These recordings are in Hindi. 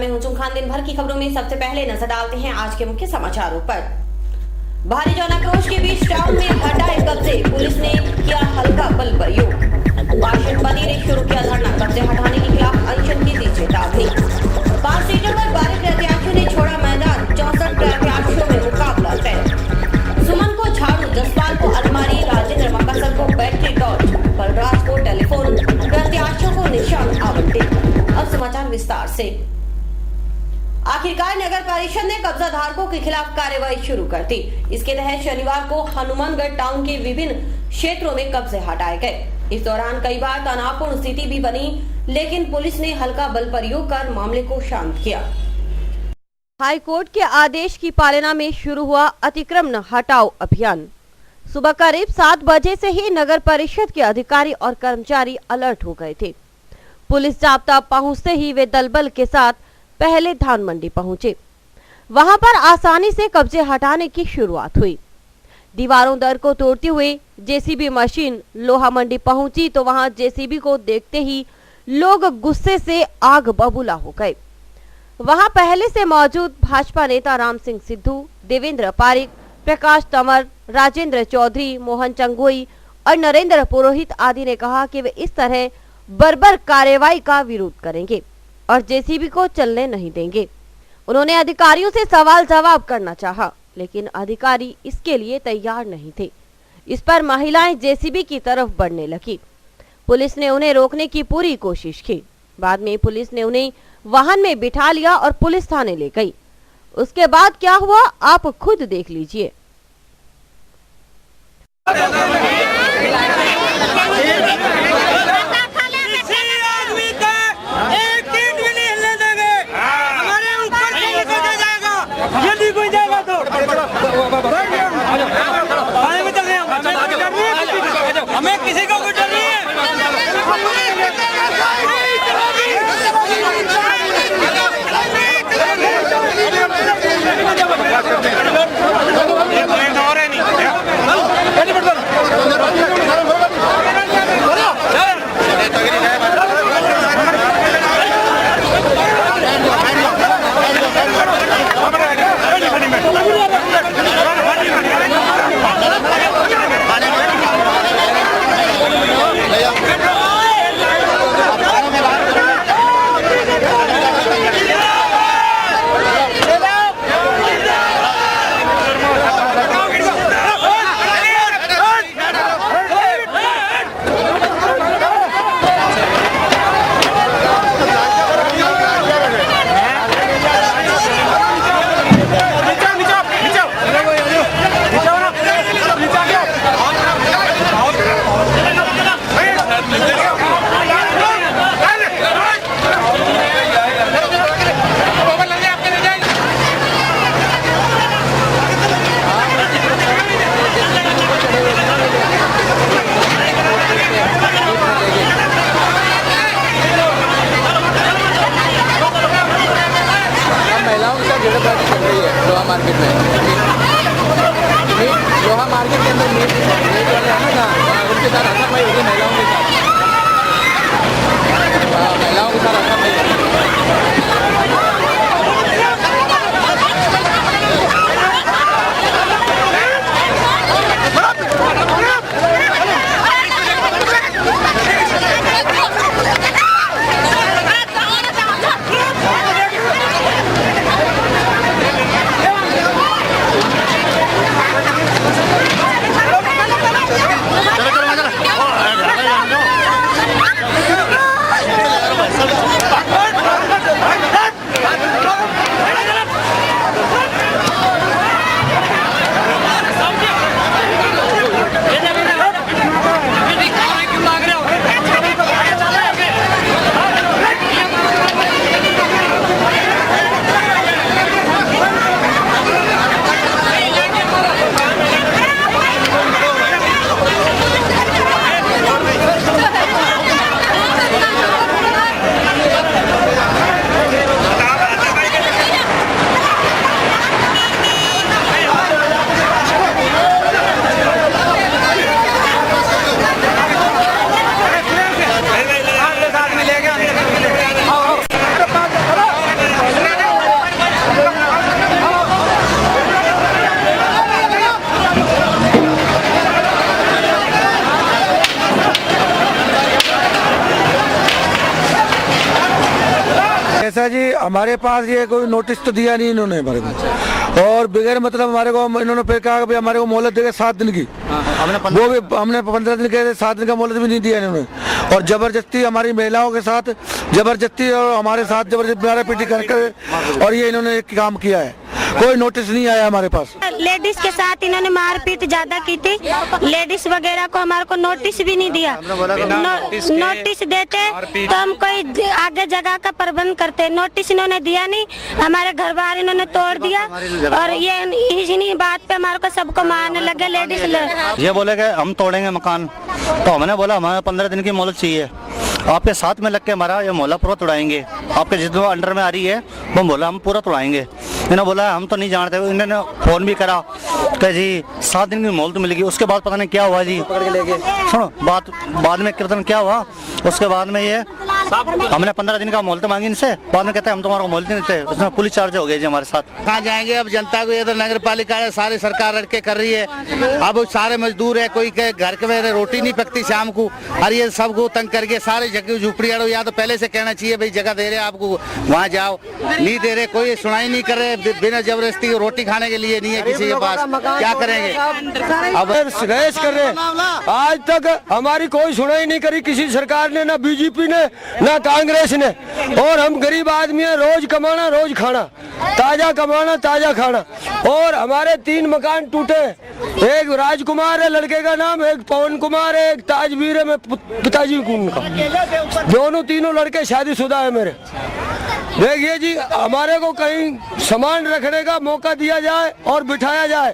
मैं हूं खान। दिन भर की खबरों में सबसे पहले नजर डालते हैं आज के मुख्य समाचारों पर। भारी जनाक्रोश के बीच टाउन में हटाए कब्जे, पुलिस ने किया हल्का बल प्रयोग। वाशिंगटन बनी ने शुरू किया धरना, कब्जे हटाने के खिलाफ अनशन की दी चेतावनी। 5 सीटों पर 12 प्रत्याशियों ने छोड़ा मैदान, 64 प्रत्याशियों में मुकाबला तय। सुमन को झाड़ू, जसपाल को अलमारी, राजेंद्र मकसर को बैटरी टॉर्च, बलराज को टेलीफोन, प्रत्याशियों को निशान आवंटित। अब समाचार विस्तार से। आखिरकार नगर परिषद ने कब्जा धारकों के खिलाफ कार्रवाई शुरू कर दी। इसके तहत शनिवार को हनुमानगढ़ टाउन के विभिन्न क्षेत्रों में कब्जे हटाए गए। इस दौरान कई बार तनावपूर्ण स्थिति भी बनी, लेकिन पुलिस ने हल्का बल प्रयोग कर मामले को शांत किया। हाई कोर्ट के आदेश की पालना में शुरू हुआ अतिक्रमण हटाओ अभियान। सुबह करीब 7 बजे से ही नगर परिषद के अधिकारी और कर्मचारी अलर्ट हो गए थे। पुलिस जाब्ता पहुंचते ही वे दलबल के साथ पहले धान मंडी पहुंचे। वहां पर आसानी से कब्जे हटाने की शुरुआत हुई। दीवारों दर को तोड़ते हुए जेसीबी मशीन लोहा मंडी पहुंची तो वहां जेसीबी को देखते ही लोग गुस्से से आग बबूला हो गए। वहां पहले से मौजूद भाजपा नेता राम सिंह सिद्धू, देवेंद्र पारिक, प्रकाश तंवर, राजेंद्र चौधरी, मोहन चंगोई और नरेंद्र पुरोहित आदि ने कहा कि वे इस तरह बर्बर कार्रवाई का विरोध करेंगे और जेसीबी को चलने नहीं देंगे। उन्होंने अधिकारियों से सवाल जवाब करना चाहा, लेकिन अधिकारी इसके लिए तैयार नहीं थे। इस पर महिलाएं जेसीबी की तरफ बढ़ने लगी। पुलिस ने उन्हें रोकने की पूरी कोशिश की। बाद में पुलिस ने उन्हें वाहन में बिठा लिया और पुलिस थाने ले गई। उसके बाद क्या हुआ आप खुद देख लीजिए। यदि कोई जाएगा तो हमें किसी का कोई डर नहीं है। लोहा मार्केट में लोहा मार्केट के अंदर मीट वाले है ना, उनके साथ हाथापाई होगी महिलाओं के साथ। महिलाओं के साथ हाथापाई हमारे पास ये कोई नोटिस तो दिया नहीं इन्होंने हमारे को, और बगैर मतलब हमारे को इन्होंने फिर कहा कि हमारे को मोहलत देगा 7 दिन की। वो भी हमने 15 दिन के 7 दिन का मोहलत भी नहीं दिया इन्होंने, और जबरदस्ती हमारी महिलाओं के साथ जबरदस्ती और हमारे साथ जबरदस्ती मारा पीटी करके, और ये इन्होंने एक काम किया है। कोई नोटिस नहीं आया हमारे पास। लेडीज के साथ इन्होंने मारपीट ज्यादा की थी, लेडीज वगैरह को हमारे को नोटिस भी नहीं दिया। नोटिस देते तो हम कोई आगे जगह का प्रबंध करते, नोटिस इन्होंने दिया नहीं, हमारे घर बार इन्होंने तोड़ दिया, और ये इन्हीं बात पे हमारे को सबको मारने लगे लेडीज। ये बोले कि हम तोड़ेंगे मकान, तो हमने बोला हमें 15 दिन की मोहलत चाहिए। आपके साथ में लग के हमारा ये मोहल्ला पूरा तोड़ाएंगे, आपके जितना अंडर में आ रही है वो बोला हम पूरा तोड़ाएंगे। इन्होंने बोला हम तो नहीं जानते, इन्होंने फोन भी करा कि जी 7 दिन की मोहलत मिलेगी। उसके बाद पता नहीं क्या हुआ जी, सुनो बाद में कीर्तन क्या हुआ, उसके बाद में ये हमने 15 दिन का मोहलत मांगी इनसे, बाद में कहते हैं हम तुम्हारा मोहलत नहीं देते, उसमें पुलिस चार्ज हो गई जी हमारे साथ। कहाँ जाएंगे अब, जनता को, ये तो नगर पालिका है, सारी सरकार लड़के कर रही है। अब सारे मजदूर है, कोई के घर के में रोटी नहीं पकती शाम को, और ये सबको तंग करके सारे जगह झुपड़ी अड़ो। या तो पहले से कहना चाहिए भाई जगह दे रहे आपको वहाँ जाओ, नहीं दे रहे, कोई सुनाई नहीं कर रहे, बिना जबरदस्ती रोटी खाने के लिए नहीं है किसी के पास, क्या करेंगे अब रेस कर रहे। आज तक हमारी कोई सुनाई नहीं करी किसी सरकार ने, ना बीजेपी ने ना कांग्रेस ने, और हम गरीब आदमी हैं, रोज कमाना रोज खाना, ताजा कमाना ताजा खाना, और हमारे 3 मकान टूटे। एक राजकुमार है लड़के का नाम, एक पवन कुमार है, एक ताजवीर है, मैं पिताजी को उनका, दोनों तीनों लड़के शादीशुदा है मेरे। देखिए जी, हमारे को कहीं सामान रखने का मौका दिया जाए और बिठाया जाए।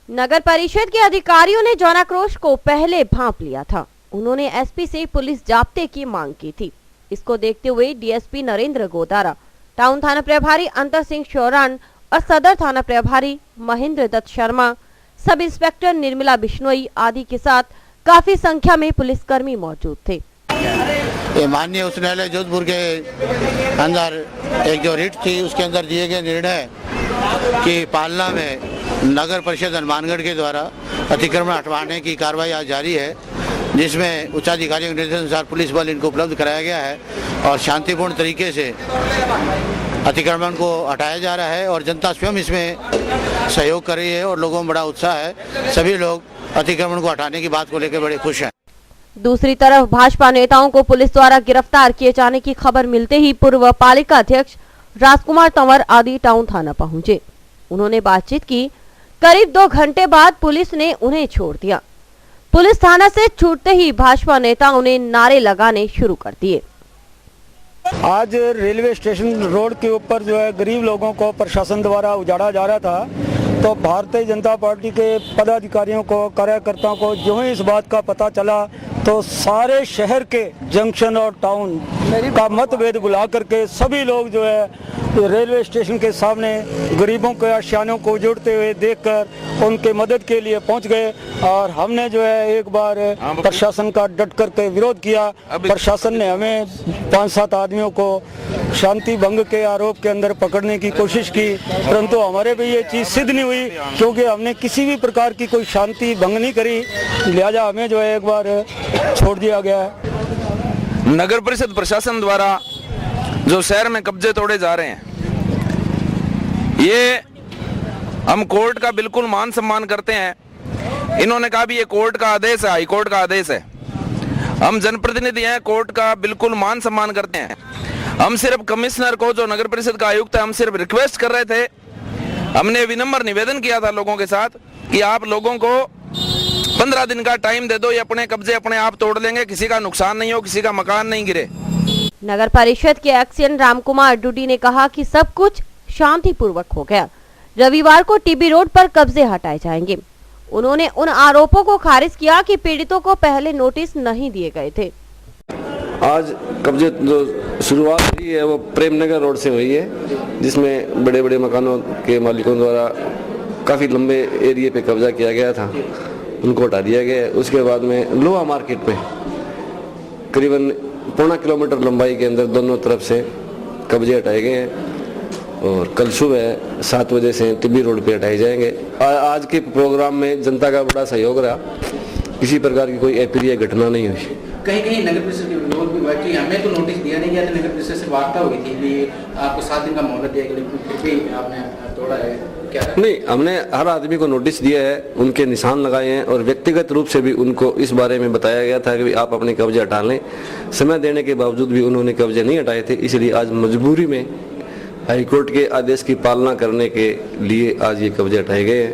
नगर परिषद के अधिकारियों ने जनाक्रोश को पहले भांप लिया था। उन्होंने एसपी से पुलिस जाब्ते की मांग की थी। इसको देखते हुए डीएसपी नरेंद्र गोदारा, टाउन थाना प्रभारी अंतर सिंह शौरान और सदर थाना प्रभारी महेंद्र दत्त शर्मा, सब इंस्पेक्टर निर्मला बिश्नोई आदि के साथ काफी संख्या में पुलिसकर्मी मौजूद थे। ये माननीय उच्च न्यायालय जोधपुर के अंदर एक जो रिट थी, उसके अंदर दिए गए निर्णय की पालना में नगर परिषद हनुमानगढ़ के द्वारा अतिक्रमण हटवाने की कार्रवाई आज जारी है, जिसमें उच्चाधिकारियों के निर्देश अनुसार पुलिस बल इनको उपलब्ध कराया गया है और शांतिपूर्ण तरीके से अतिक्रमण को हटाया जा रहा है, और जनता स्वयं इसमें सहयोग कर रही है और लोगों में बड़ा उत्साह है। सभी लोग अतिक्रमण को हटाने की बात को लेकर बड़े खुश हैं। दूसरी तरफ भाजपा नेताओं को पुलिस द्वारा गिरफ्तार किए जाने की खबर मिलते ही पूर्व पालिका अध्यक्ष राजकुमार तंवर आदि टाउन थाना पहुंचे। उन्होंने बातचीत की। करीब 2 घंटे बाद पुलिस ने उन्हें छोड़ दिया। पुलिस थाना से छूटते ही भाजपा नेताओं ने नारे लगाने शुरू कर दिए। आज रेलवे स्टेशन रोड के ऊपर जो है गरीब लोगों को प्रशासन द्वारा उजाड़ा जा रहा था, तो भारतीय जनता पार्टी के पदाधिकारियों को, कार्यकर्ताओं को जो ही इस बात का पता चला, तो सारे शहर के जंक्शन और टाउन का मतभेद बुला करके सभी लोग जो है रेलवे स्टेशन के सामने गरीबों के आशियानों को उजड़ते हुए देखकर उनके मदद के लिए पहुंच गए। और हमने जो है एक बार प्रशासन का डट करके विरोध किया। प्रशासन ने हमें 5-7 आदमियों को शांति भंग के आरोप के अंदर पकड़ने की कोशिश की, परंतु हमारे भी ये चीज़ सिद्ध नहीं हुई, क्योंकि हमने किसी भी प्रकार की कोई शांति भंग नहीं करी, लिहाजा हमें जो है एक बार छोड़ दिया गया है। नगर परिषद प्रशासन द्वारा जो शहर में कब्जे तोड़े जा रहे हैं, ये हम कोर्ट का बिल्कुल मान सम्मान करते हैं। इन्होंने कहा भी ये कोर्ट का आदेश है, हाई कोर्ट का आदेश है। हम जनप्रतिनिधि हैं, कोर्ट का बिल्कुल मान सम्मान करते हैं। हम सिर्फ कमिश्नर को, जो नगर परिषद का आयुक्त है, हम सिर्फ रिक्वेस्ट कर रहे थे। हमने विनम्र निवेदन किया था लोगों के साथ कि आप लोगों को 15 दिन का टाइम दे दो, ये अपने कब्जे अपने आप तोड़ लेंगे, किसी का नुकसान नहीं हो, किसी का मकान नहीं गिरे। नगर परिषद के एक्सियन रामकुमार डूडी ने कहा कि सब कुछ शांतिपूर्वक हो गया। रविवार को टीबी रोड पर कब्जे हटाए जाएंगे। उन्होंने उन आरोपों को खारिज किया कि पीड़ितों को पहले नोटिस नहीं दिए गए थे। आज कब्जे जो शुरुआत हुई है वो प्रेमनगर रोड से हुई है, जिसमें बड़े बड़े मकानों के मालिकों द्वारा काफ़ी लंबे एरिया पे कब्जा किया गया था, उनको हटा दिया गया। उसके बाद में लोहा मार्केट में करीबन 1.25 किलोमीटर लंबाई के अंदर दोनों तरफ से कब्जे हटाए गए हैं, और कल सुबह 7 बजे से टिब्बी रोड पे हटाए जाएंगे। आज के प्रोग्राम में जनता का बड़ा सहयोग रहा, किसी प्रकार की कोई अप्रिय घटना नहीं हुई। कहीं कहीं नगर परिषद के विरोध भी हुआ कि हमें तो नोटिस दिया नहीं गया था, नगर परिषद से वार्ता हुई थी कि आपको 7 दिन का मोहलत दिया गया, लेकिन फिर भी आपने तोड़ा है, क्या है? नहीं, हमने हर आदमी को नोटिस दिया है, उनके निशान लगाए हैं और व्यक्तिगत रूप से भी उनको इस बारे में बताया गया था कि आप अपने कब्जे हटा लें। समय देने के बावजूद भी उन्होंने कब्जे नहीं हटाए थे, इसलिए आज मजबूरी में हाईकोर्ट के आदेश की पालना करने के लिए आज ये कब्जे हटाए गए हैं।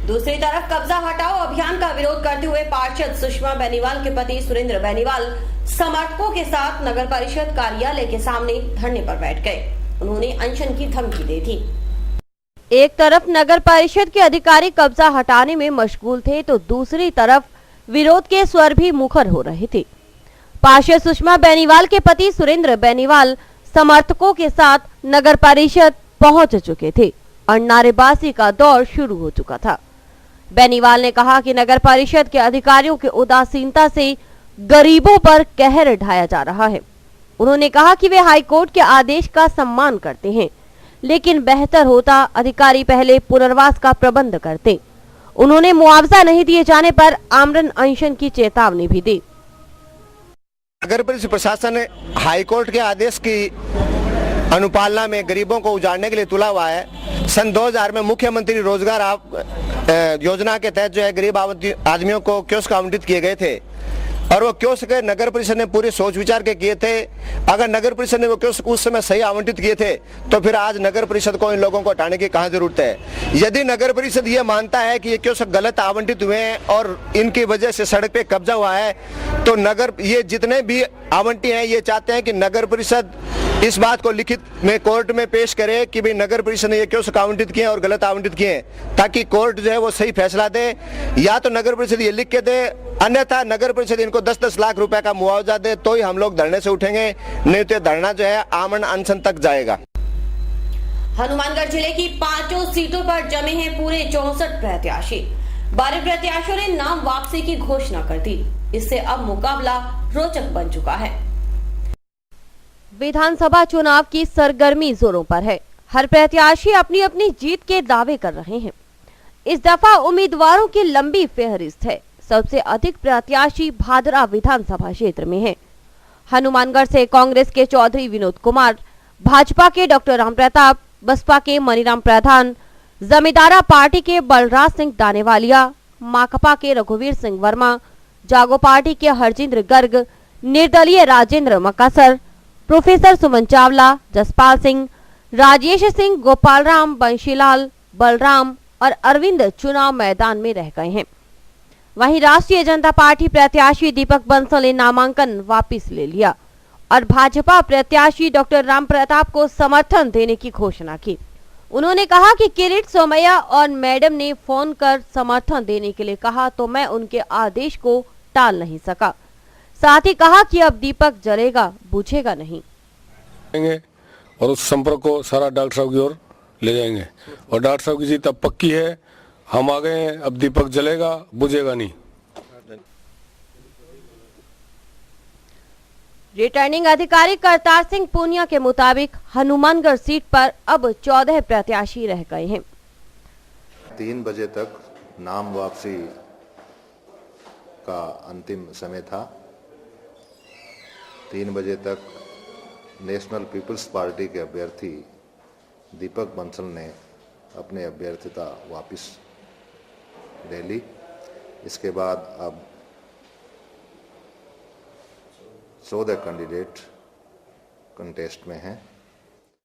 दूसरी तरफ कब्जा हटाओ अभियान का विरोध करते हुए पार्षद सुषमा बेनीवाल के पति सुरेंद्र बेनीवाल समर्थकों के साथ नगर परिषद कार्यालय के सामने धरने पर बैठ गए। उन्होंने अनशन की धमकी दी थी। एक तरफ नगर परिषद के अधिकारी कब्जा हटाने में मशगूल थे तो दूसरी तरफ विरोध के स्वर भी मुखर हो रहे थे। पार्षद सुषमा बेनीवाल के पति सुरेंद्र बेनीवाल समर्थकों के साथ नगर परिषद पहुंच चुके थे और नारेबाजी का दौर शुरू हो चुका था। बेनीवाल ने कहा कि नगर परिषद के अधिकारियों की उदासीनता से गरीबों पर कहर ढाया जा रहा है। उन्होंने कहा कि वे हाईकोर्ट के आदेश का सम्मान करते हैं, लेकिन बेहतर होता अधिकारी पहले पुनर्वास का प्रबंध करते। उन्होंने मुआवजा नहीं दिए जाने पर आमरण अनशन की चेतावनी भी दी। नगर परिषद प्रशासन हाईकोर्ट के आदेश की अनुपालना में गरीबों को उजाड़ने के लिए तुला हुआ है। सन 2000 में मुख्यमंत्री रोजगार योजना के तहत जो है गरीब आदमियों को कियोस्क आवंटित किए गए थे और वो कियोस्क नगर परिषद ने पूरी सोच विचार के किए थे। अगर नगर परिषद ने वो कियोस्क उस समय सही आवंटित किए थे तो फिर आज नगर परिषद को इन लोगों को हटाने की कहाँ जरूरत है। यदि नगर परिषद ये मानता है कि ये कियोस्क गलत आवंटित हुए हैं और इनकी वजह से सड़क पे कब्जा हुआ है तो नगर ये जितने भी आवंटी हैं ये चाहते हैं कि नगर परिषद इस बात को लिखित में कोर्ट में पेश करे कि भाई नगर परिषद ने ये कियोस्क आवंटित किए और गलत आवंटित किए हैं, ताकि कोर्ट जो है वो सही फैसला दे। या तो नगर परिषद ये लिख के दे, अन्यथा नगर परिषद इनको 10-10 लाख रुपए का मुआवजा दे तो ही हम लोग धरने से उठेंगे, नहीं तो धरना जो है आमरण अनशन तक जाएगा। हनुमानगढ़ जिले की 5 सीटों पर जमे हैं पूरे 64 प्रत्याशी। 12 प्रत्याशियों ने नाम वापसी की घोषणा कर दी। इससे अब मुकाबला रोचक बन चुका है। विधानसभा चुनाव की सरगर्मी जोरों पर है। हर प्रत्याशी अपनी अपनी जीत के दावे कर रहे हैं। इस दफा उम्मीदवारों की लंबी फेहरिस्त है। सबसे अधिक प्रत्याशी भादरा विधानसभा क्षेत्र में हैं। हनुमानगढ़ से कांग्रेस के चौधरी विनोद कुमार, भाजपा के डॉक्टर राम प्रताप, बसपा के मनीराम प्रधान, जमींदारा पार्टी के बलराज सिंह दानेवालिया, माकपा के रघुवीर सिंह वर्मा, जागो पार्टी के हरजिंद्र गर्ग, निर्दलीय राजेंद्र मकासर, प्रोफेसर सुमन चावला, जसपाल सिंह, राजेश सिंह, गोपाल राम, बंशीलाल, बलराम और अरविंद चुनाव मैदान में रह गए हैं। वहीं राष्ट्रीय जनता पार्टी प्रत्याशी दीपक बंसल ने नामांकन वापस ले लिया और भाजपा प्रत्याशी डॉक्टर राम प्रताप को समर्थन देने की घोषणा की। उन्होंने कहा कि किरीट सोमैया और मैडम ने फोन कर समर्थन देने के लिए कहा तो मैं उनके आदेश को टाल नहीं सका। साथ ही कहा कि अब दीपक जलेगा बुझेगा नहीं और उस संपर्क को सारा डॉक्टर साहब की ओर ले जाएंगे और डॉक्टर साहब की जीत अब पक्की है। हम आ गए हैं, अब दीपक जलेगा बुझेगा नहीं। रिटर्निंग अधिकारी करतार सिंह पूनिया के मुताबिक हनुमानगढ़ सीट पर अब 14 प्रत्याशी रह गए हैं। 3 बजे तक नाम वापसी का अंतिम समय था। 3 बजे तक नेशनल पीपल्स पार्टी के अभ्यर्थी दीपक बंसल ने अपने अभ्यर्थिता वापस ले ली। इसके बाद अब 14 कैंडिडेट कंटेस्ट में हैं।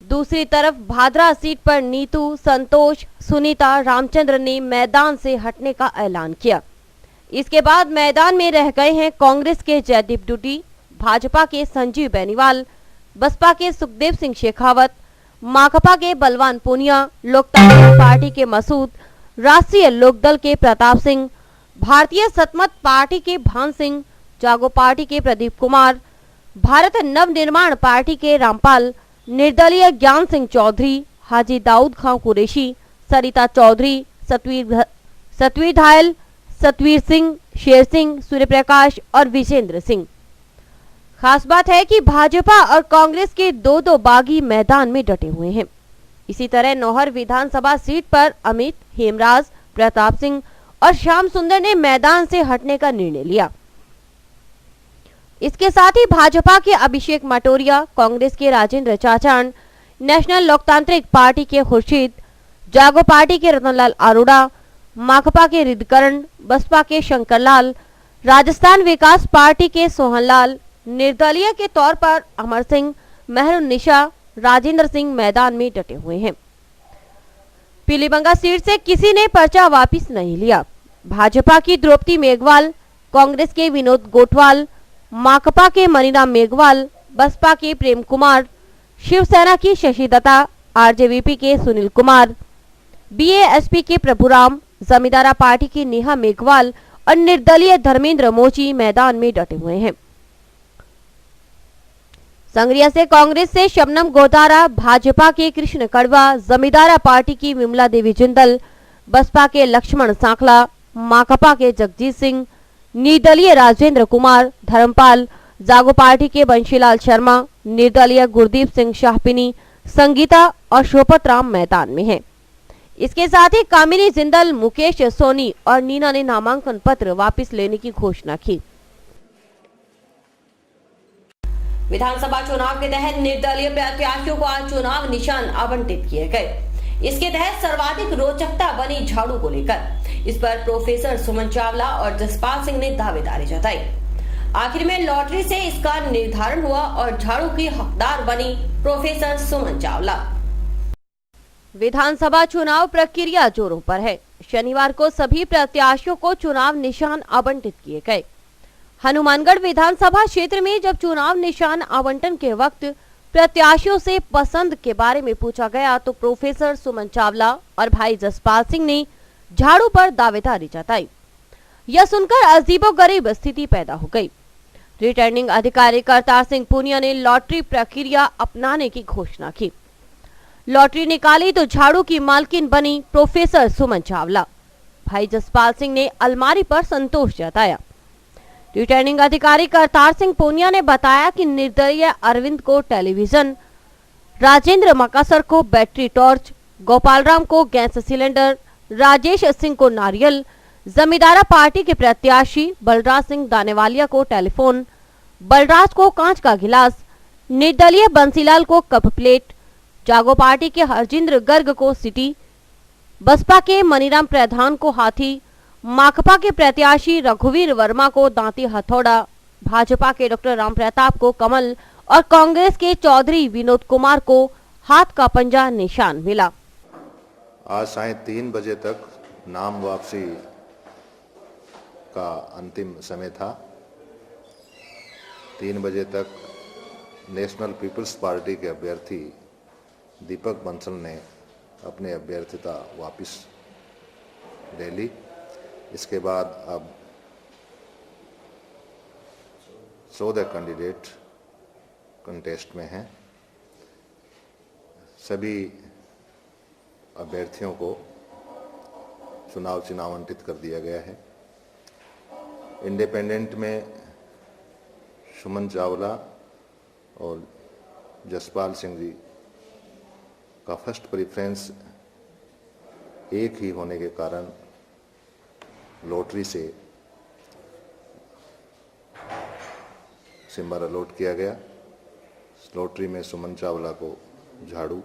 दूसरी तरफ भादरा सीट पर नीतू, संतोष, सुनीता, रामचंद्र ने मैदान से हटने का ऐलान किया। इसके बाद मैदान में रह गए हैं कांग्रेस के जयदीप डुडी, भाजपा के संजीव बेनीवाल, बसपा के सुखदेव सिंह शेखावत, माकपा के बलवान पूनिया, लोकतांत्रिक पार्टी के मसूद, राष्ट्रीय लोकदल के प्रताप सिंह, भारतीय सतमत पार्टी के भान सिंह, जागो पार्टी के प्रदीप कुमार, भारत नवनिर्माण पार्टी के रामपाल, निर्दलीय ज्ञान सिंह चौधरी, हाजी दाऊद खां कुरैशी, सरिता चौधरी, सतवीर धायल, सतवीर सिंह, शेर सिंह, सूर्य प्रकाश और विजेंद्र सिंह। खास बात है कि भाजपा और कांग्रेस के 2-2 बागी मैदान में डटे हुए हैं। इसी तरह नौहर विधानसभा सीट पर अमित, हेमराज, प्रताप सिंह और श्याम सुंदर ने मैदान से हटने का निर्णय लिया। इसके साथ ही भाजपा के अभिषेक मटोरिया, कांग्रेस के राजेंद्र चाचान, नेशनल लोकतांत्रिक पार्टी के खुर्शीद, जागो पार्टी के रतनलाल अरोड़ा, माकपा के रिद्धकरण, बसपा के शंकरलाल, राजस्थान विकास पार्टी के सोहनलाल, निर्दलीय के तौर पर अमर सिंह, मेहरुन्निशा, राजेंद्र सिंह मैदान में डटे हुए हैं। पीलीबंगा सीट से किसी ने पर्चा वापस नहीं लिया। भाजपा की द्रौपदी मेघवाल, कांग्रेस के विनोद गोठवाल, माकपा के मनीराम मेघवाल, बसपा के प्रेम कुमार, शिवसेना की शशि दत्ता, आरजेवीपी के सुनील कुमार, बीएसपी के प्रभुराम, जमींदारा पार्टी की नेहा मेघवाल और निर्दलीय धर्मेंद्र मोची मैदान में डटे हुए हैं। संग्रिया से कांग्रेस से शबनम गोदारा, भाजपा के कृष्ण कड़वा, जमींदारा पार्टी की विमला देवी जिंदल, बसपा के लक्ष्मण सांखला, माकपा के जगजीत सिंह, निर्दलीय राजेंद्र कुमार, धर्मपाल, जागो पार्टी के बंशीलाल शर्मा, निर्दलीय गुरदीप सिंह शाहपिनी, संगीता और शोपत राम मैदान में हैं। इसके साथ ही कामिनी जिंदल, मुकेश सोनी और नीना ने नामांकन पत्र वापस लेने की घोषणा की। विधानसभा चुनाव के तहत निर्दलीय प्रत्याशियों को आज चुनाव निशान आवंटित किए गए। इसके तहत सर्वाधिक रोचकता बनी झाड़ू को लेकर। इस पर प्रोफेसर सुमन चावला और जसपाल सिंह ने दावेदारी जताई। आखिर में लॉटरी से इसका निर्धारण हुआ और झाड़ू की हकदार बनी प्रोफेसर सुमन चावला। विधानसभा चुनाव प्रक्रिया जोरों पर है। शनिवार को सभी प्रत्याशियों को चुनाव निशान आवंटित किए गए। हनुमानगढ़ विधानसभा क्षेत्र में जब चुनाव निशान आवंटन के वक्त प्रत्याशियों से पसंद के बारे में पूछा गया तो प्रोफेसर सुमन चावला और भाई जसपाल सिंह ने झाड़ू पर दावेदारी जताई। यह सुनकर अजीबोगरीब स्थिति पैदा हो गई। रिटर्निंग अधिकारी करतार सिंह पुनिया ने लॉटरी प्रक्रिया अपनाने की घोषणा की। लॉटरी निकाली तो झाड़ू की मालकिन बनी प्रोफेसर सुमन चावला। भाई जसपाल सिंह ने अलमारी पर संतोष जताया। रिटर्निंग अधिकारी करतार सिंह पुनिया ने बताया कि निर्दलीय अरविंद को टेलीविजन, राजेंद्र मकासर को बैटरी टॉर्च, गोपाल राम को गैस सिलेंडर, राजेश सिंह को नारियल, जमींदारा पार्टी के प्रत्याशी बलराज सिंह दानेवालिया को टेलीफोन, बलराज को कांच का गिलास, निर्दलीय बंसीलाल को कप प्लेट, जागो पार्टी के हरजिंद्र गर्ग को सिटी, बसपा के मनीराम प्रधान को हाथी, माकपा के प्रत्याशी रघुवीर वर्मा को दांती हथौड़ा, भाजपा के डॉक्टर राम प्रताप को कमल और कांग्रेस के चौधरी विनोद कुमार को हाथ का पंजा निशान मिला। आज सायं 3 बजे तक नाम वापसी का अंतिम समय था। 3 बजे तक नेशनल पीपल्स पार्टी के अभ्यर्थी दीपक बंसल ने अपने अभ्यर्थिता वापस ले ली। इसके बाद अब 14 कैंडिडेट कंटेस्ट में हैं। सभी अभ्यर्थियों को चुनाव चिन्ह आवंटित कर दिया गया है। इंडिपेंडेंट में सुमन चावला और जसपाल सिंह जी का फर्स्ट प्रेफरेंस एक ही होने के कारण लॉटरी से सिंबल अलॉट किया गया। लॉटरी में सुमन चावला को झाड़ू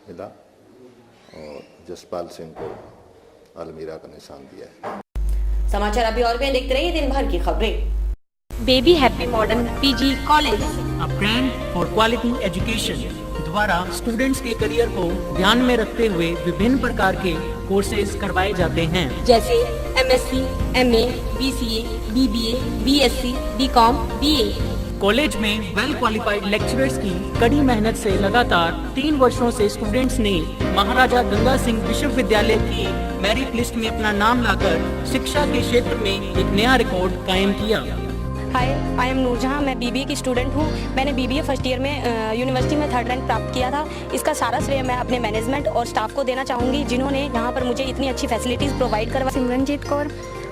मिला और जसपाल सिंह को अलमीरा का निशान दिया है। समाचार अभी और भी देखते रहिए दिन भर की खबरें। Baby happy modern PG college, a brand for quality education द्वारा स्टूडेंट्स के करियर को ध्यान में रखते हुए विभिन्न प्रकार के कोर्सेज करवाए जाते हैं, जैसे MSc, MA, BCA, BBA, BSc, BCom, BA. College में वेल क्वालिफाइड लेक्चरर्स की कड़ी मेहनत से लगातार 3 वर्षों से स्टूडेंट्स ने महाराजा गंगा सिंह विश्वविद्यालय की मेरिट लिस्ट में अपना नाम लाकर शिक्षा के क्षेत्र में एक नया रिकॉर्ड कायम किया। हाय, आई एम नूरजहां। मैं बीबीए की स्टूडेंट हूं। मैंने बीबीए फर्स्ट ईयर में यूनिवर्सिटी में 3rd रैंक प्राप्त किया था। इसका सारा श्रेय मैं अपने मैनेजमेंट और स्टाफ को देना चाहूँगी, जिन्होंने यहाँ पर मुझे इतनी अच्छी फैसिलिटीज़ प्रोवाइड करवा। Simranjeet Kaur,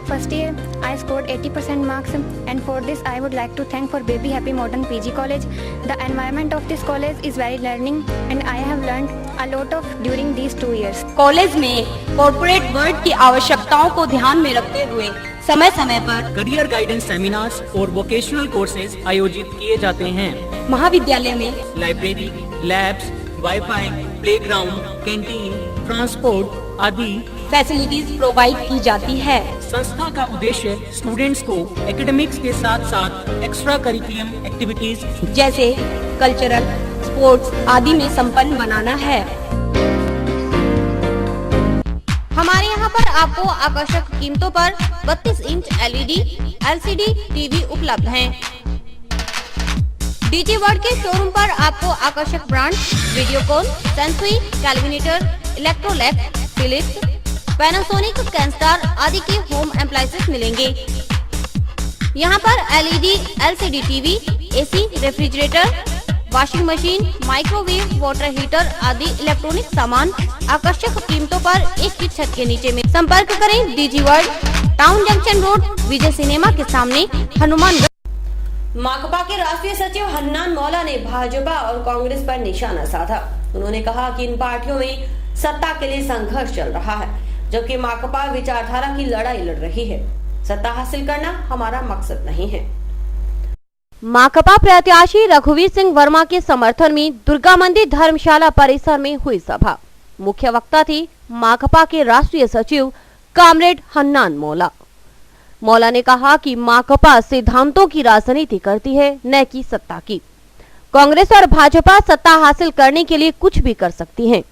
first year, I scored 80% marks, and for this I would like to thank for Baby Happy Modern PG College. The environment of this college is very learning, and I have learned a lot of during these 2 years. College में कॉर्पोरेट वर्ल्ड की आवश्यकताओं को ध्यान में रखते हुए समय समय पर करियर गाइडेंस सेमिनार्स और वोकेशनल कोर्सेज आयोजित किए जाते हैं। महाविद्यालय में library, labs, wifi, playground, canteen, transport आदि फैसिलिटीज प्रोवाइड की जाती है। संस्था का उद्देश्य स्टूडेंट्स को एकेडमिक्स के साथ साथ एक्स्ट्रा करिकुलम एक्टिविटीज जैसे कल्चरल, स्पोर्ट्स आदि में संपन्न बनाना है। हमारे यहाँ पर आपको आकर्षक कीमतों पर 32 इंच LED, LCD टीवी उपलब्ध हैं। डीजी वर्ल्ड के शोरूम पर आपको आकर्षक brand Videocon, Sansui, Kelvinator, Electrolux, Philips, Panasonic, Kenstar आदि के होम अप्लायंसेस मिलेंगे। यहाँ पर LED, LCD TV, AC, refrigerator, washing machine, microwave, water heater आदि इलेक्ट्रॉनिक सामान आकर्षक कीमतों पर एक ही छत के नीचे में। संपर्क करें DG World, town junction road, Vijay cinema के सामने, हनुमानगढ़। माकपा के राष्ट्रीय सचिव हन्नान मौला ने भाजपा और कांग्रेस पर निशाना साधा। उन्होंने कहा कि इन पार्टियों में सत्ता के लिए संघर्ष चल रहा है, जबकि माकपा विचारधारा की लड़ाई लड़ रही है। सत्ता हासिल करना हमारा मकसद नहीं है। माकपा प्रत्याशी रघुवीर सिंह वर्मा के समर्थन में दुर्गा मंदिर धर्मशाला परिसर में हुई सभा। मुख्य वक्ता थे माकपा के राष्ट्रीय सचिव कामरेड हन्नान मौला। मौला ने कहा कि माकपा सिद्धांतों की राजनीति करती है, न कि सत्ता की। कांग्रेस और भाजपा सत्ता हासिल करने के लिए कुछ भी कर सकती हैं।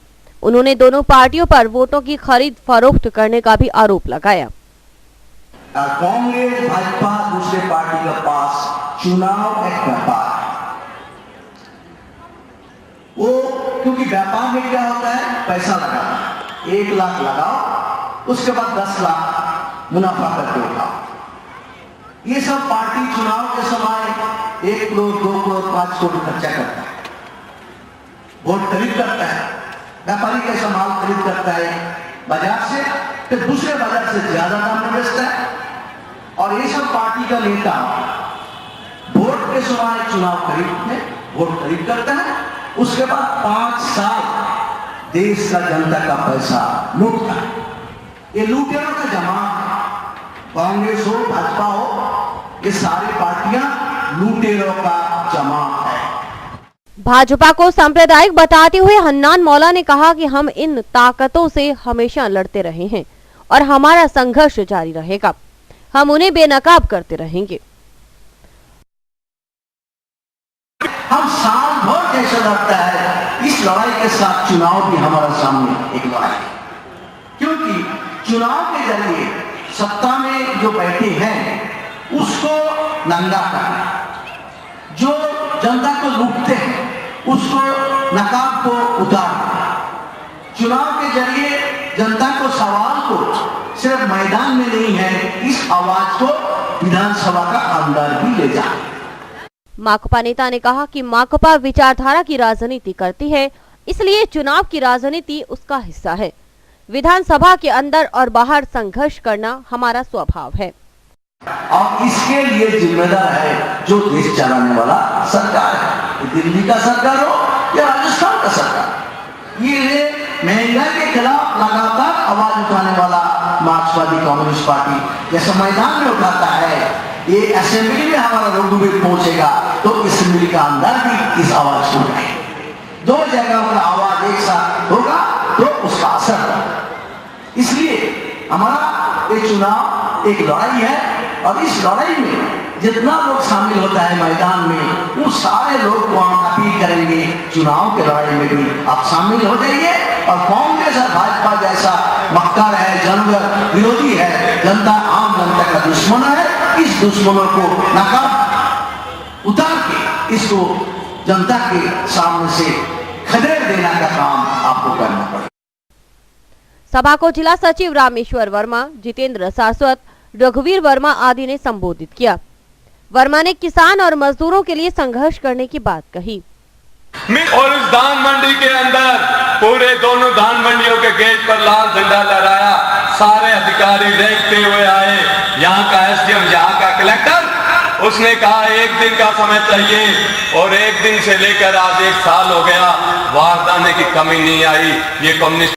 उन्होंने दोनों पार्टियों पर वोटों की खरीद फरोख्त करने का भी आरोप लगाया। कांग्रेस भाजपा दूसरे पार्टी के पास चुनाव एक व्यापार है। वो क्योंकि व्यापार में क्या होता है, पैसा लगाना, 1 लाख लगाओ, उसके बाद 10 लाख मुनाफा करके उठाओ। ये सब पार्टी चुनाव के समय 1 करोड़, 2 करोड़, 5 करोड़ खर्चा करता है, वोट खरीद करता है। व्यापारी कैसा माल खरीद करता है बाजार से, फिर दूसरे बाजार से ज्यादा दाम में बेचता है। और ये सब पार्टी का नेता वोट के समय चुनाव खरीदते, वोट खरीद करता है, उसके बाद 5 साल देश का जनता का पैसा लूटता है। ये लूटेरों का जमात है। कांग्रेस हो, भाजपा हो, ये सारी पार्टियां लूटेरों का जमात है। भाजपा को सांप्रदायिक बताते हुए हन्नान मौला ने कहा कि हम इन ताकतों से हमेशा लड़ते रहे हैं और हमारा संघर्ष जारी रहेगा। हम उन्हें बेनकाब करते रहेंगे। हम साल भर जैसा लगता है, इस लड़ाई के साथ चुनाव भी हमारे सामने एक लड़ाई है। क्योंकि चुनाव के जरिए सत्ता में जो बैठे हैं उसको नंगा करना, जो जनता को लूटते हैं उसको नकाब को उतारना, चुनाव के जरिए जनता को सवाल को सिर्फ मैदान में नहीं है, इस आवाज को विधानसभा का अंदर भी ले जाए। माकपा नेता ने कहा कि माकपा विचारधारा की राजनीति करती है, इसलिए चुनाव की राजनीति उसका हिस्सा है। विधानसभा के अंदर और बाहर संघर्ष करना हमारा स्वभाव है। और इसके लिए जिम्मेदार है जो देश चलाने वाला सरकार है, दिल्ली का सरकार हो या राजस्थान का सरकार। ये महंगाई के खिलाफ लगातार आवाज उठाने वाला मार्क्सवादी कम्युनिस्ट पार्टी जैसे मैदान में उठाता है, ये असेंबली में हमारा लोग पहुंचेगा तो असेंबली का अंदर भी इस आवाज को उठाए। 2 जगहों का आवाज एक साथ होगा तो उसका असर होगा। इसलिए हमारा ये चुनाव एक लड़ाई है और इस लड़ाई में जितना लोग शामिल होता है मैदान में, वो सारे लोग को हम अपील करेंगे चुनाव के लड़ाई में भी आप शामिल हो जाइए। और कांग्रेस और भाजपा जैसा मक्कार है, जन विरोधी है, जनता आम जनता का दुश्मन है, इस दुश्मनों को नकाब उतार के इसको जनता के सामने से खदेड़ देने का काम आपको करना पड़ेगा। सभा को जिला सचिव रामेश्वर वर्मा, जितेंद्र सारस्वत, रघुवीर वर्मा आदि ने संबोधित किया। वर्मा ने किसान और मजदूरों के लिए संघर्ष करने की बात कही। और उस धान मंडी के अंदर पूरे दोनों धान मंडियों के गेट पर लाल झंडा लहराया, सारे अधिकारी देखते हुए आए। यहाँ का एसडीएम, यहाँ का कलेक्टर, उसने कहा 1 दिन का समय चाहिए और 1 दिन से लेकर आज 1 साल हो गया, वारदाने की कमी नहीं आई। ये कम्युनिस्ट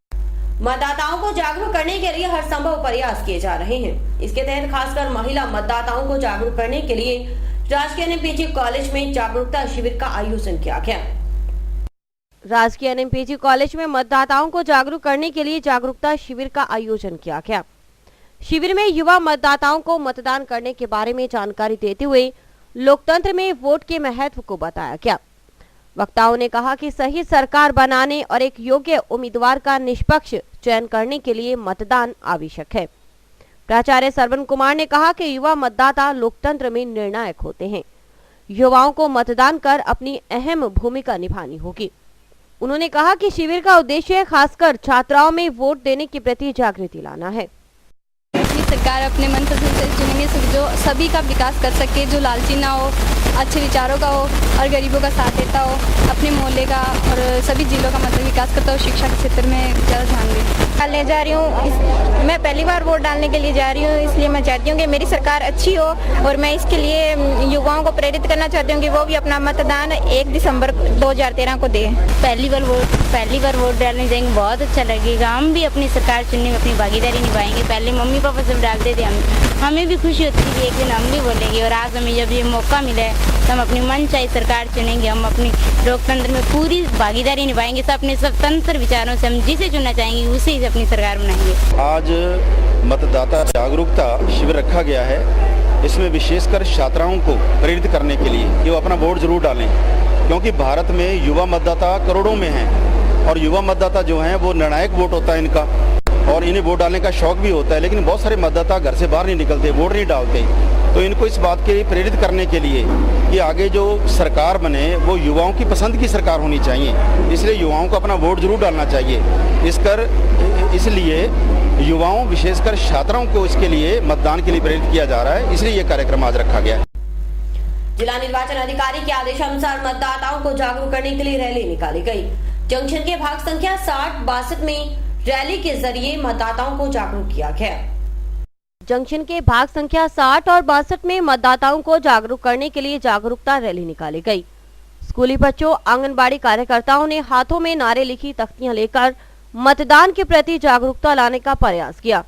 मतदाताओं को जागरूक करने के लिए हर संभव प्रयास किए जा रहे हैं। इसके तहत खासकर महिला मतदाताओं को जागरूक करने के लिए राजकीय एनएमपीजी कॉलेज में जागरूकता शिविर का आयोजन किया गया। राजकीय एनएमपीजी कॉलेज में मतदाताओं को जागरूक करने के लिए जागरूकता शिविर का आयोजन किया गया। शिविर में युवा मतदाताओं को मतदान करने के बारे में जानकारी देते हुए लोकतंत्र में वोट के महत्व को बताया गया। वक्ताओं ने कहा कि सही सरकार बनाने और एक योग्य उम्मीदवार का निष्पक्ष चयन करने के लिए मतदान आवश्यक है। प्राचार्य सरवन कुमार ने कहा कि युवा मतदाता लोकतंत्र में निर्णायक होते हैं। युवाओं को मतदान कर अपनी अहम भूमिका निभानी होगी। उन्होंने कहा कि शिविर का उद्देश्य खासकर छात्राओं में वोट देने के प्रति जागृति लाना है। सरकार अपने मन पसंद से चुनेंगे जो सभी का विकास कर सके, जो लालची ना हो, अच्छे विचारों का हो और गरीबों का साथ देता हो, अपने मोहल्ले का और सभी जिलों का मतलब विकास करता हो। शिक्षा के क्षेत्र में ज़्यादा ध्यान दें। डालने जा रही हूँ, मैं पहली बार वोट डालने के लिए जा रही हूँ, इसलिए मैं चाहती हूँ कि मेरी सरकार अच्छी हो और मैं इसके लिए युवाओं को प्रेरित करना चाहती हूँ कि वो भी अपना मतदान 1 दिसंबर 2013 को दें। पहली बार वोट डालने जाएंगे, बहुत अच्छा लगेगा। हम भी अपनी सरकार चुनने में अपनी भागीदारी निभाएंगे। पहले मम्मी पापा सब डालते थे, हमें भी खुशी होती थी कि एक दिन हम भी बोलेंगे और आज हमें जब ये मौका मिला है तो हम अपनी मनचाही सरकार चुनेंगे। हम अपनी लोकतंत्र में पूरी भागीदारी निभाएंगे। सब अपने स्वतंत्र विचारों से हम जिसे चुनना चाहेंगे उसे ही अपनी सरकार बनाएंगे। आज मतदाता जागरूकता शिविर रखा गया है। इसमें विशेषकर छात्राओं को प्रेरित करने के लिए कि वो अपना वोट जरूर डालें, क्योंकि भारत में युवा मतदाता करोड़ों में हैं और युवा मतदाता जो हैं वो निर्णायक वोट होता है इनका और इन्हें वोट डालने का शौक भी होता है। लेकिन बहुत सारे मतदाता घर से बाहर नहीं निकलते, वोट नहीं डालते। तो इनको इस बात के लिए प्रेरित करने के लिए कि आगे जो सरकार बने वो युवाओं की पसंद की सरकार होनी चाहिए, इसलिए युवाओं को अपना वोट जरूर डालना चाहिए। इसलिए युवाओं विशेषकर छात्राओं को इसके लिए मतदान के लिए प्रेरित किया जा रहा है, इसलिए ये कार्यक्रम आज रखा गया है। जिला निर्वाचन अधिकारी के आदेशानुसार मतदाताओं को जागरूक करने के लिए रैली निकाली गई। जंक्शन के भाग संख्या 60-62 में रैली के जरिए मतदाताओं को जागरूक किया गया। जंक्शन के भाग संख्या 60 और 62 में मतदाताओं को जागरूक करने के लिए जागरूकता रैली निकाली गई। स्कूली बच्चों, आंगनबाड़ी कार्यकर्ताओं ने हाथों में नारे लिखी तख्तियां लेकर मतदान के प्रति जागरूकता लाने का प्रयास किया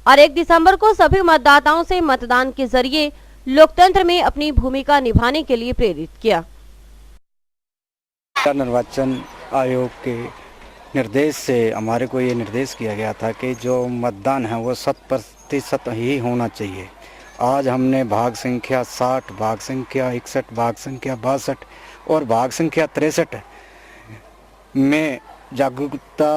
और 1 दिसंबर को सभी मतदाताओं से मतदान के जरिए लोकतंत्र में अपनी भूमिका निभाने के लिए प्रेरित किया। निर्वाचन आयोग के निर्देश से हमारे को ये निर्देश किया गया था कि जो मतदान है वो 100% ही होना चाहिए। आज हमने भाग संख्या 60, भाग संख्या 61, भाग संख्या 62 और भाग संख्या 63 में जागरूकता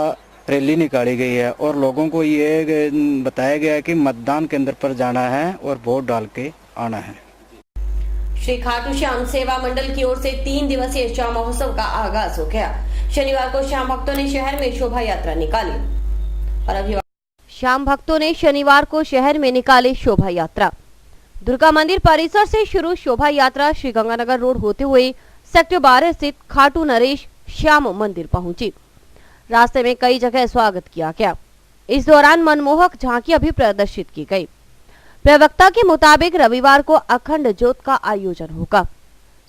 रैली निकाली गई है और लोगों को ये बताया गया है कि मतदान केंद्र पर जाना है और वोट डाल के आना है। श्री खाटू श्याम सेवा मंडल की ओर से 3 दिवसीय श्याम महोत्सव का आगाज हो गया। शनिवार को श्याम भक्तों ने शहर में शोभा यात्रा निकाली और अभी श्याम भक्तों ने शनिवार को शहर में निकाली शोभा यात्रा। दुर्गा मंदिर परिसर से शुरू शोभा यात्रा श्री गंगानगर रोड होते हुए सेक्टर 12 स्थित खाटू नरेश श्याम मंदिर पहुंची। रास्ते में कई जगह स्वागत किया गया। इस दौरान मनमोहक झांकियां भी प्रदर्शित की गई। प्रवक्ता के मुताबिक रविवार को अखंड ज्योत का आयोजन होगा।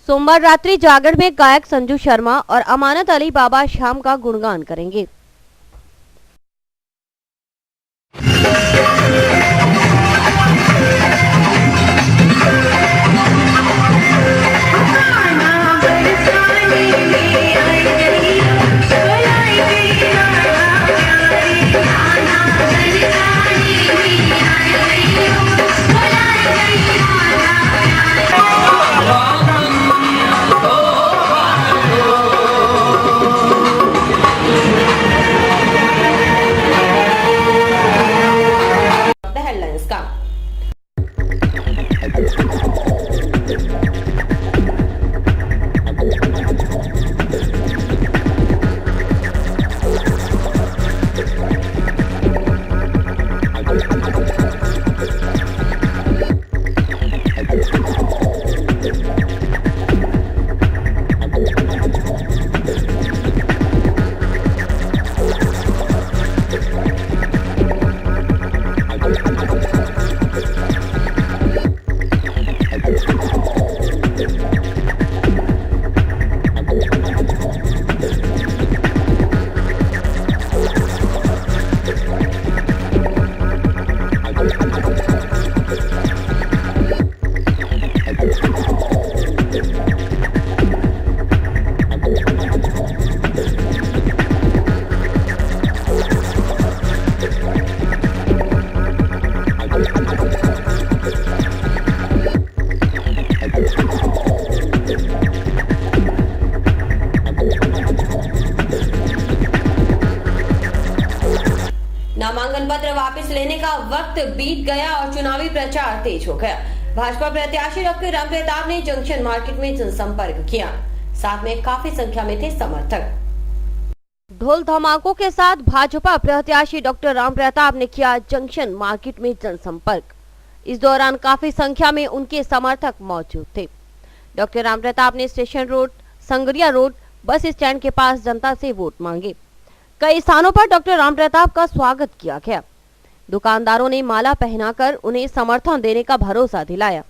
सोमवार रात्रि जागरण में गायक संजू शर्मा और अमानत अली बाबा श्याम का गुणगान करेंगे। नामांकन पत्र वापस लेने का वक्त बीत गया और चुनावी प्रचार तेज हो गया। भाजपा प्रत्याशी डॉक्टर रामप्रताप ने जंक्शन मार्केट में जनसंपर्क किया, साथ में काफी संख्या में थे समर्थक। ढोल धमाकों के साथ भाजपा प्रत्याशी डॉक्टर रामप्रताप ने किया जंक्शन मार्केट में जनसंपर्क। इस दौरान काफी संख्या में उनके समर्थक मौजूद थे। डॉक्टर रामप्रताप ने station road, Sangaria road, bus stand के पास जनता से वोट मांगे। कई स्थानों पर डॉक्टर रामप्रताप का स्वागत किया गया। दुकानदारों ने माला पहनाकर उन्हें समर्थन देने का भरोसा दिलाया।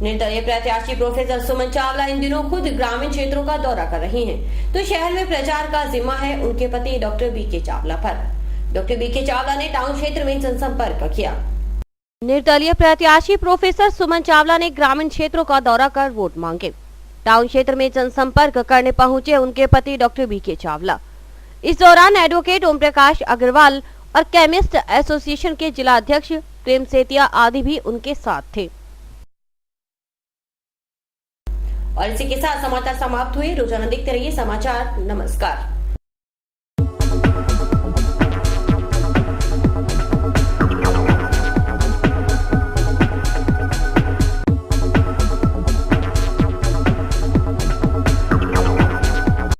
निर्दलीय प्रत्याशी प्रोफेसर सुमन चावला इन दिनों खुद ग्रामीण क्षेत्रों का दौरा कर रही हैं, तो शहर में प्रचार का जिम्मा है उनके पति डॉक्टर बीके चावला पर। डॉक्टर बीके चावला ने टाउन क्षेत्र में जनसंपर्क किया। निर्दलीय प्रत्याशी प्रोफेसर सुमन चावला ने ग्रामीण क्षेत्रों का दौरा कर वोट मांगे। टाउन क्षेत्र में जनसंपर्क करने पहुंचे उनके पति डॉक्टर बीके चावला। इस दौरान एडवोकेट ओम प्रकाश अग्रवाल और केमिस्ट एसोसिएशन के जिला अध्यक्ष प्रेम सेतिया आदि भी उनके साथ थे। और इसी के साथ समाचार समाप्त हुए। रोजाना देखते रहिए समाचार। नमस्कार।